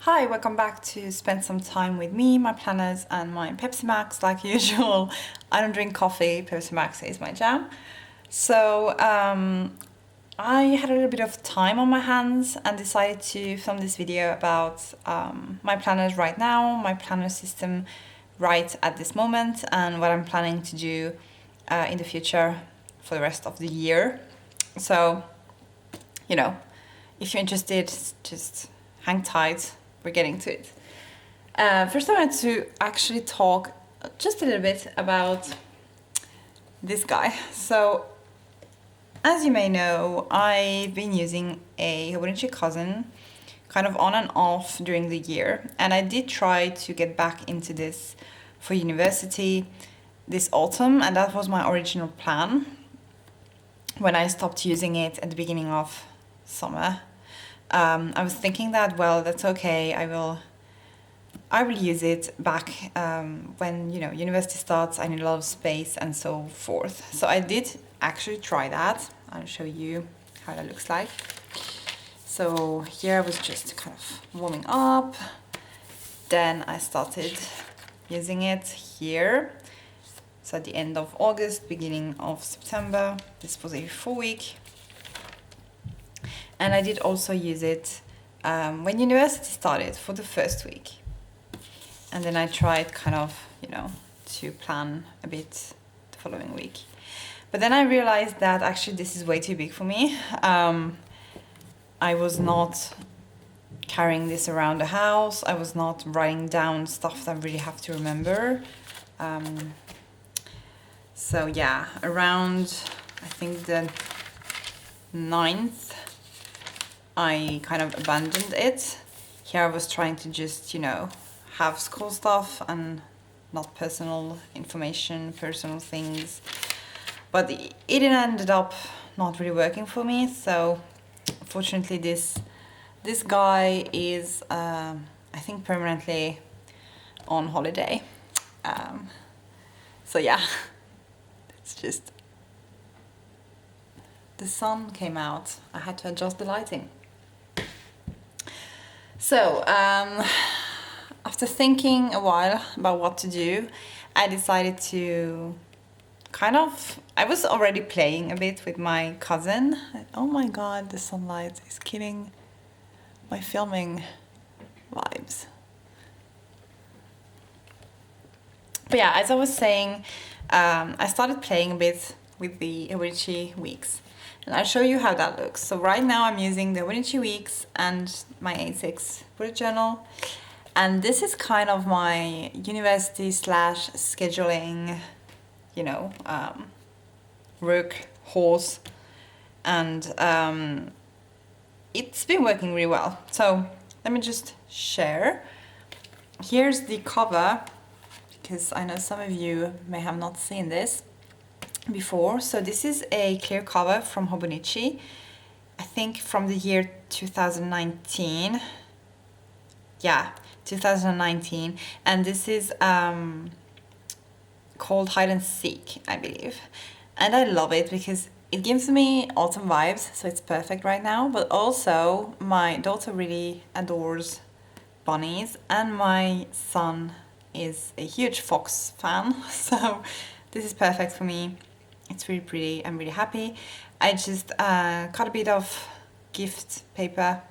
Hi, welcome back to spend some time with me, my planners and my Pepsi Max like usual. I don't drink coffee, Pepsi Max is my jam. So I had a little bit of time on my hands and decided to film this video about my planners right now, my planner system right at this moment, and what I'm planning to do in the future for the rest of the year. So, you know, if you're interested, just hang tight. We're getting to it. First I wanted to actually talk just a little bit about this guy. So as you may know, I've been using a Hobonichi cousin kind of on and off during the year, and I did try to get back into this for university this autumn, and that was my original plan when I stopped using it at the beginning of summer. I was thinking that, well, that's okay, I will use it back when, you know, university starts, I need a lot of space and so forth. So I did actually try that. I'll show you how that looks like. So here I was just kind of warming up, then I started using it here. So at the end of August, beginning of September, this was a 4-week. And I did also use it when university started for the first week. And then I tried kind of, you know, to plan a bit the following week. But then I realized that actually this is way too big for me. I was not carrying this around the house. I was not writing down stuff that I really have to remember. So yeah, around, I think the 9th, I kind of abandoned it. Here I was trying to just, you know, have school stuff and not personal information, personal things. But it ended up not really working for me. So fortunately this guy is, I think, permanently on holiday. So yeah, it's just, the sun came out. I had to adjust the lighting. So, after thinking a while about what to do, I decided to I was already playing a bit with my cousin. Oh my god, the sunlight is killing my filming vibes. But yeah, as I was saying, I started playing a bit with the Hobonichi Weeks. And I'll show you how that looks. So right now I'm using the Hobonichi Weeks and my A6 bullet journal. And this is kind of my university / scheduling, you know, work horse. And it's been working really well. So let me just share. Here's the cover, because I know some of you may have not seen this before. So this is a clear cover from Hobonichi, I think from the year 2019. Yeah, 2019. And this is called Hide and Seek, I believe. And I love it because it gives me autumn vibes, so it's perfect right now. But also my daughter really adores bunnies, and my son is a huge fox fan, so this is perfect for me. It's really pretty. I'm really happy. I just cut a bit of gift paper,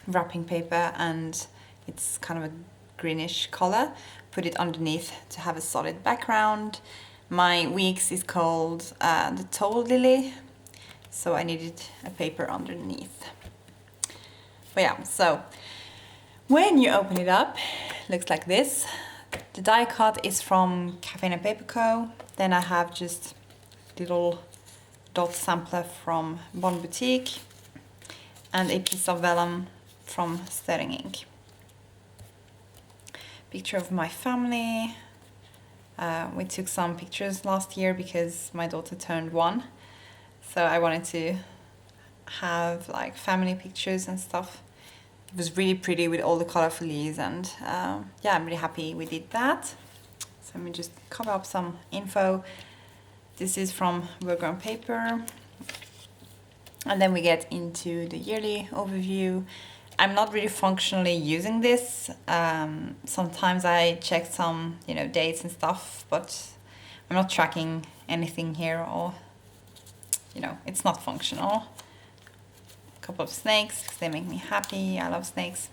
wrapping paper, and it's kind of a greenish color. Put it underneath to have a solid background. My weeks is called the Toll Lily, so I needed a paper underneath. But yeah, so when you open it up, it looks like this. The die cut is from Cafe and Paper Co. Then I have just little dot sampler from Bonne Boutique and a piece of vellum from Sterling Ink. Picture of my family. We took some pictures last year because my daughter turned 1. So I wanted to have like family pictures and stuff. It was really pretty with all the colorful leaves, and yeah, I'm really happy we did that. So let me just cover up some info. This is from Virgo and Paper. And then we get into the yearly overview. I'm not really functionally using this. Sometimes I check some, dates and stuff, but I'm not tracking anything here, or, it's not functional. A couple of snakes, because they make me happy. I love snakes.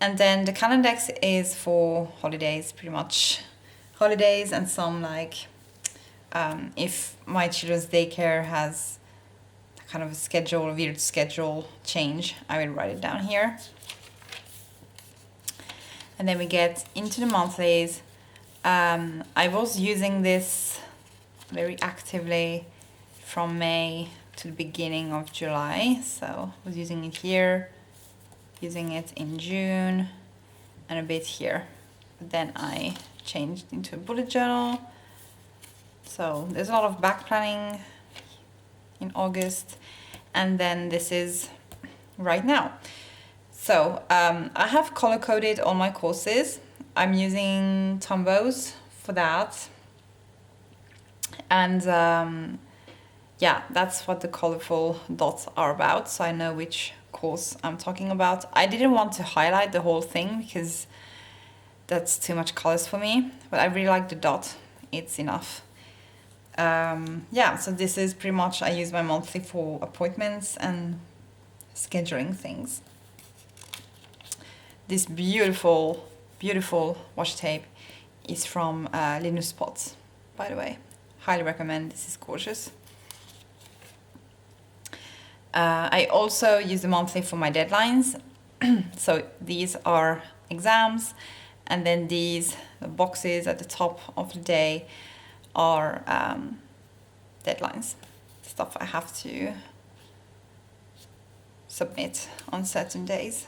And then the calendar is for holidays, pretty much. Holidays and some if my children's daycare has kind of a weird schedule change, I will write it down here. And then we get into the monthlies. I was using this very actively from May to the beginning of July. So I was using it here, using it in June, and a bit here. But then I changed into a bullet journal. So there's a lot of back planning in August, and then this is right now. So I have color coded all my courses. I'm using Tombows for that, and yeah, that's what the colorful dots are about, so I know which course I'm talking about. I didn't want to highlight the whole thing because that's too much colors for me, but I really like the dot. It's enough. Yeah, so this is pretty much, I use my monthly for appointments and scheduling things. This beautiful, beautiful washi tape is from Linou Spots, by the way. Highly recommend, this is gorgeous. I also use the monthly for my deadlines. So these are exams, and then these boxes at the top of the day are deadlines, stuff I have to submit on certain days.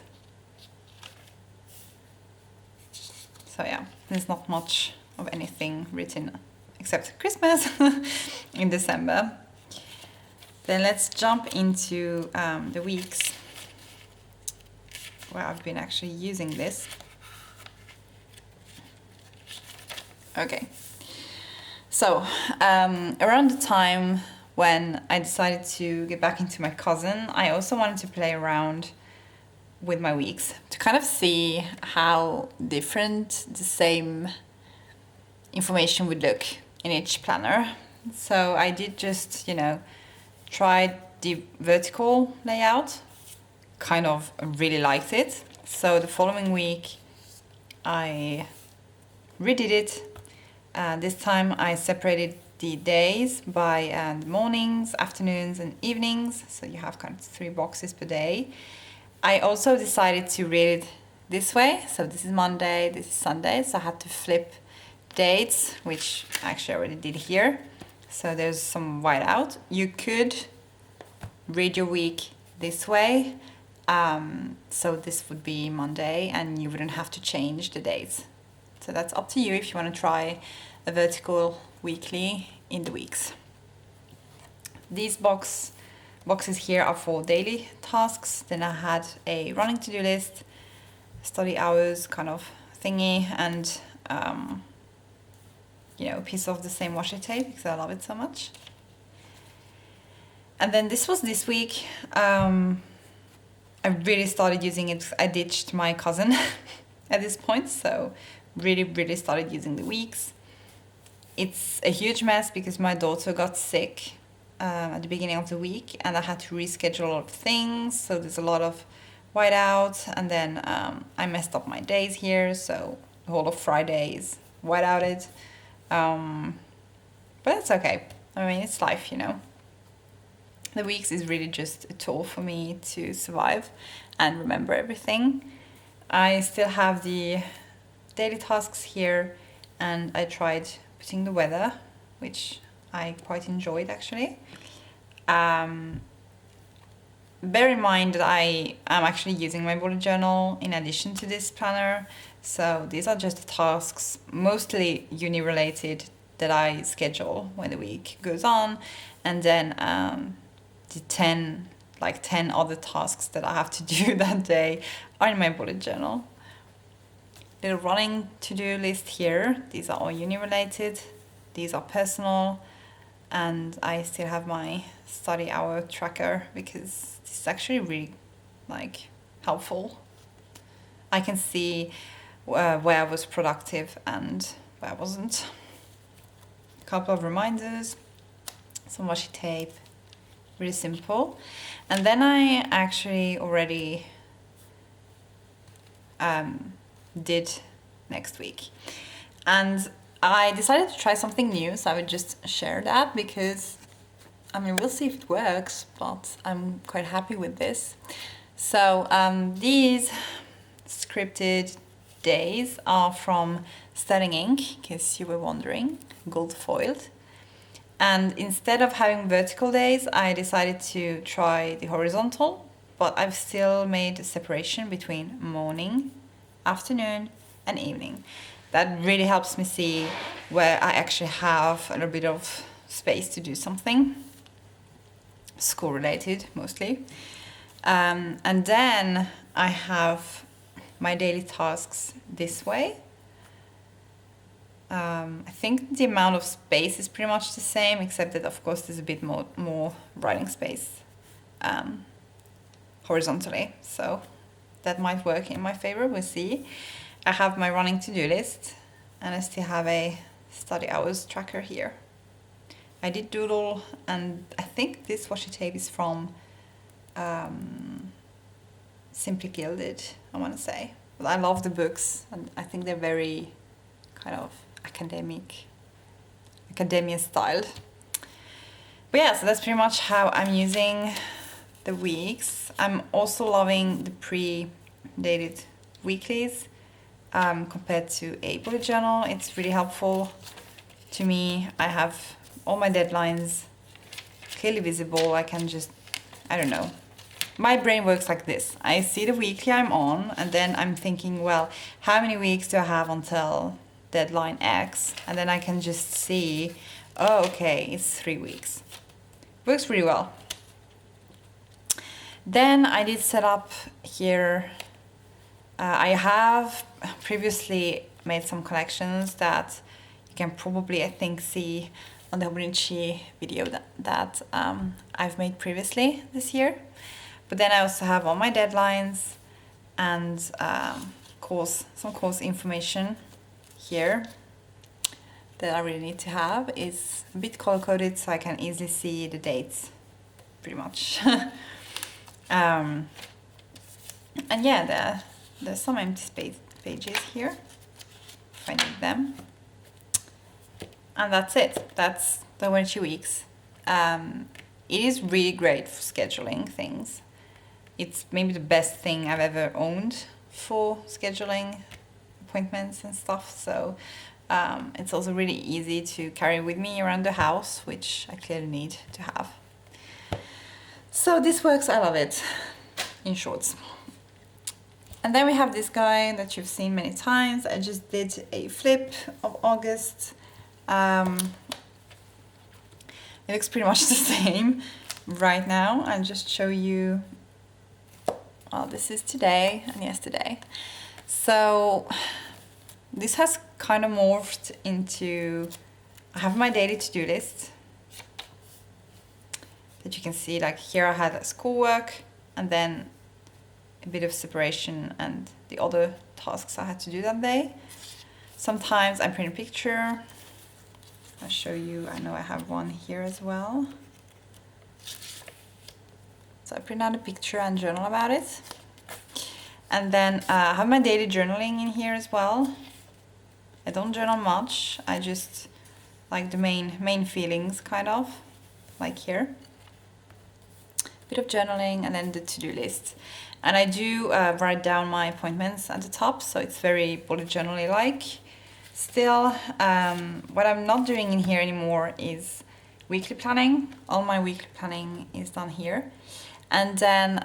So yeah, there's not much of anything written except Christmas in December. Then let's jump into the weeks where I've been actually using this. Okay. So, around the time when I decided to get back into my cousin, I also wanted to play around with my weeks to kind of see how different the same information would look in each planner. So I did just, try the vertical layout, kind of really liked it. So the following week I redid it. This time I separated the days by the mornings, afternoons and evenings, so you have kind of 3 boxes per day. I also decided to read it this way, so this is Monday, this is Sunday, so I had to flip dates, which actually I already did here. So there's some white out. You could read your week this way, so this would be Monday and you wouldn't have to change the dates. So that's up to you if you want to try a vertical weekly in the weeks. These boxes here are for daily tasks. Then I had a running to-do list, study hours kind of thingy, and a piece of the same washi tape because I love it so much. And then this was this week. I really started using it. I ditched my cousin at this point, so really started using the weeks. It's a huge mess because my daughter got sick at the beginning of the week and I had to reschedule a lot of things, so there's a lot of whiteout, and then I messed up my days here, so the whole of Friday is whiteouted. But it's okay. I mean, it's life, The weeks is really just a tool for me to survive and remember everything. I still have the daily tasks here, and I tried putting the weather, which I quite enjoyed actually. Bear in mind that I am actually using my bullet journal in addition to this planner, so these are just the tasks, mostly uni related, that I schedule when the week goes on, and then the 10 other tasks that I have to do that day are in my bullet journal. Little running to-do list here. These are all uni related. These are personal, and I still have my study hour tracker because this is actually really helpful. I can see where I was productive and where I wasn't. A couple of reminders, some washi tape, really simple. And then I actually already did next week. And I decided to try something new, so I would just share that because, I mean, we'll see if it works, but I'm quite happy with this. So these scripted days are from Sterling Ink, in case you were wondering, gold foiled. And instead of having vertical days, I decided to try the horizontal, but I've still made a separation between morning, afternoon, and evening. That really helps me see where I actually have a little bit of space to do something, school related mostly. And then I have my daily tasks this way. I think the amount of space is pretty much the same, except that of course there's a bit more writing space horizontally, so that might work in my favor, we'll see. I have my running to-do list, and I still have a study hours tracker here. I did doodle, and I think this washi tape is from Simply Gilded, I want to say. But I love the books, and I think they're very kind of academia styled. But yeah, so that's pretty much how I'm using the weeks. I'm also loving the pre-dated weeklies compared to a bullet journal. It's really helpful to me. I have all my deadlines clearly visible. I can just, I don't know. My brain works like this. I see the weekly I'm on, and then I'm thinking, well, how many weeks do I have until deadline X? And then I can just see, oh, okay, it's 3 weeks. Works really well. Then I did set up here, I have previously made some collections that you can probably, I think, see on the Hobonichi video that I've made previously this year. But then I also have all my deadlines and some course information here that I really need to have. Is a bit color-coded so I can easily see the dates, pretty much. And yeah, there's some empty pages here, if I need them. And that's it. That's the Hobonichi Weeks. It is really great for scheduling things. It's maybe the best thing I've ever owned for scheduling appointments and stuff. So it's also really easy to carry with me around the house, which I clearly need to have. So this works, I love it, in shorts. And then we have this guy that you've seen many times. I just did a flip of August. It looks pretty much the same right now. I'll just show you, well, this is today and yesterday. So this has kind of morphed into, I have my daily to-do list that you can see, like here I had schoolwork and then a bit of separation and the other tasks I had to do that day. Sometimes I print a picture. I'll show you, I know I have one here as well. So I print out a picture and journal about it. And then I have my daily journaling in here as well. I don't journal much, I just like the main feelings, kind of, like here. Bit of journaling and then the to-do list. And I do write down my appointments at the top, so it's very bullet journal-y like. Still, what I'm not doing in here anymore is weekly planning. All my weekly planning is done here. And then,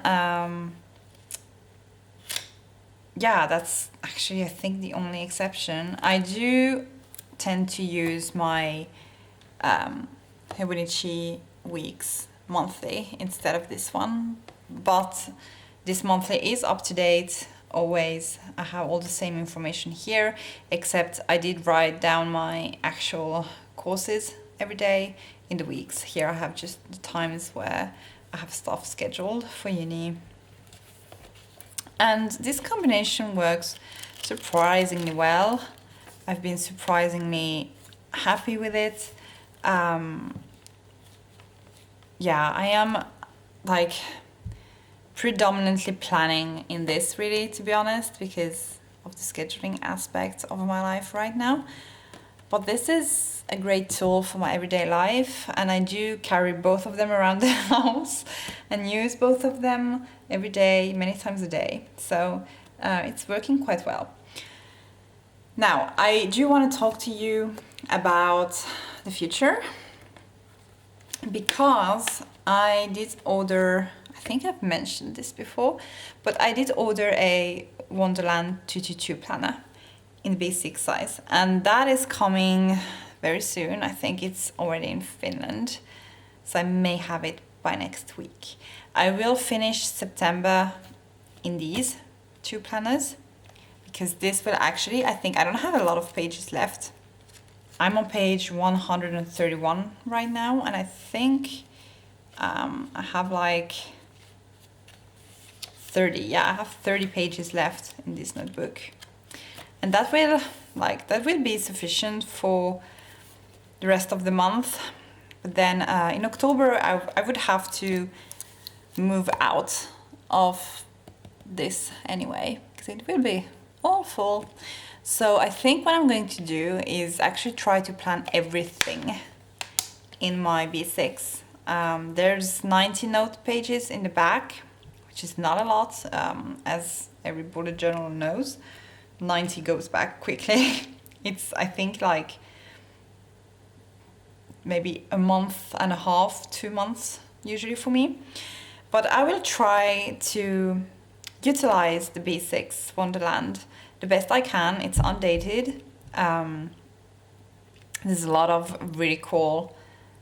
yeah, that's actually, I think, the only exception. I do tend to use my Hobonichi Weeks monthly instead of this one, but this monthly is up to date always. I have all the same information here, except I did write down my actual courses every day in the weeks. Here I have just the times where I have stuff scheduled for uni And this combination works surprisingly well. I've been surprisingly happy with it. Yeah, I am like predominantly planning in this really, to be honest, because of the scheduling aspects of my life right now. But this is a great tool for my everyday life, and I do carry both of them around the house and use both of them every day, many times a day. So it's working quite well. Now, I do want to talk to you about the future, because I did order, I think I've mentioned this before, but I did order a Wonderland 222 planner in the B6 size, and that is coming very soon. I think it's already in Finland, so I may have it by next week. I will finish September in these two planners, because this will actually, I think I don't have a lot of pages left. I'm on page 131 right now, and I think I have like 30, yeah, I have 30 pages left in this notebook. And that will be sufficient for the rest of the month. But then in October, I would have to move out of this anyway, because it will be all full. So I think what I'm going to do is actually try to plan everything in my B6. There's 90 note pages in the back, which is not a lot, as every bullet journal knows. 90 goes back quickly. It's, I think, like maybe a month and a half, 2 months usually for me. But I will try to utilize the B6 Wonderland the best I can. It's undated. There's a lot of really cool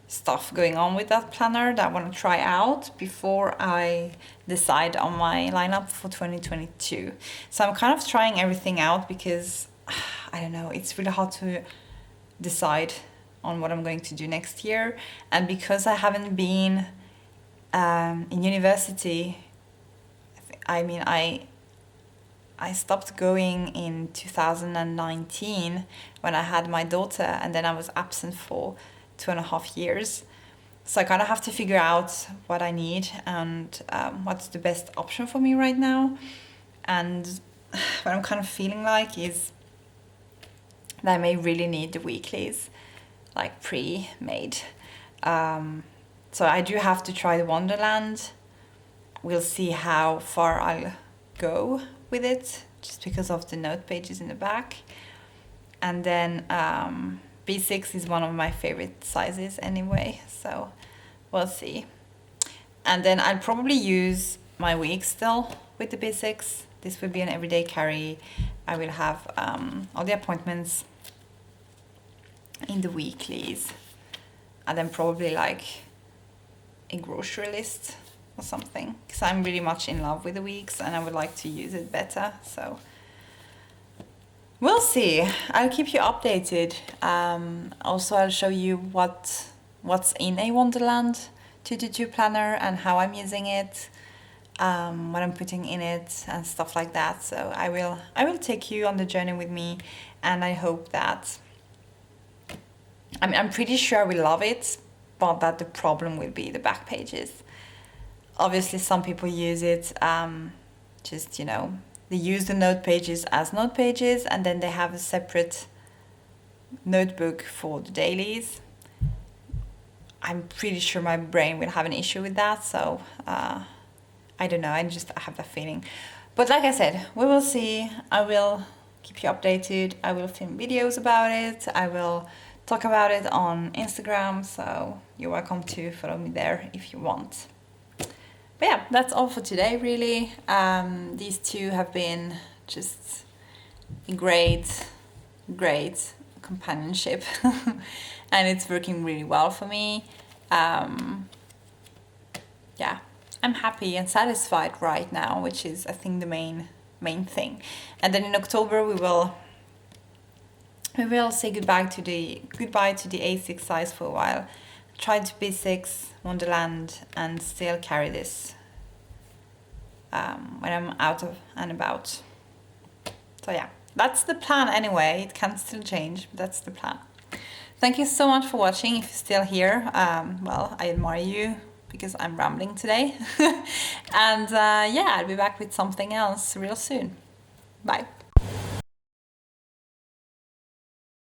stuff going on with that planner that I want to try out before I decide on my lineup for 2022. So I'm kind of trying everything out because I don't know, it's really hard to decide on what I'm going to do next year. And because I haven't been in university, I stopped going in 2019 when I had my daughter, and then I was absent for 2.5 years. So I kind of have to figure out what I need and what's the best option for me right now. And what I'm kind of feeling like is that I may really need the weeklies, like pre-made. So I do have to try the Wonderland. We'll see how far I'll go with it, just because of the note pages in the back. And then B6 is one of my favorite sizes anyway, so we'll see. And then I'll probably use my weeks still with the B6. This will be an everyday carry. I will have all the appointments in the weeklies, and then probably like a grocery list or something, because I'm really much in love with the weeks and I would like to use it better. So we'll see. I'll keep you updated. Also, I'll show you what's in a Wonderland 222 planner and how I'm using it, what I'm putting in it and stuff like that. So I will take you on the journey with me, and I hope that, I'm pretty sure I will love it, but that the problem will be the back pages. Obviously, some people use it, just, you know, they use the note pages as note pages, and then they have a separate notebook for the dailies. I'm pretty sure my brain will have an issue with that, so I don't know, I have that feeling. But like I said, we will see. I will keep you updated. I will film videos about it. I will talk about it on Instagram, so you're welcome to follow me there if you want. But yeah, that's all for today, really. These two have been just a great companionship and it's working really well for me. Yeah, I'm happy and satisfied right now, which is, I think, the main thing. And then in October we will say goodbye to the A6 size for a while. Try to B6 Wonderland and still carry this when I'm out of and about. So yeah, that's the plan anyway. It can still change, but that's the plan. Thank you so much for watching. If you're still here, well, I admire you because I'm rambling today. And yeah, I'll be back with something else real soon. Bye.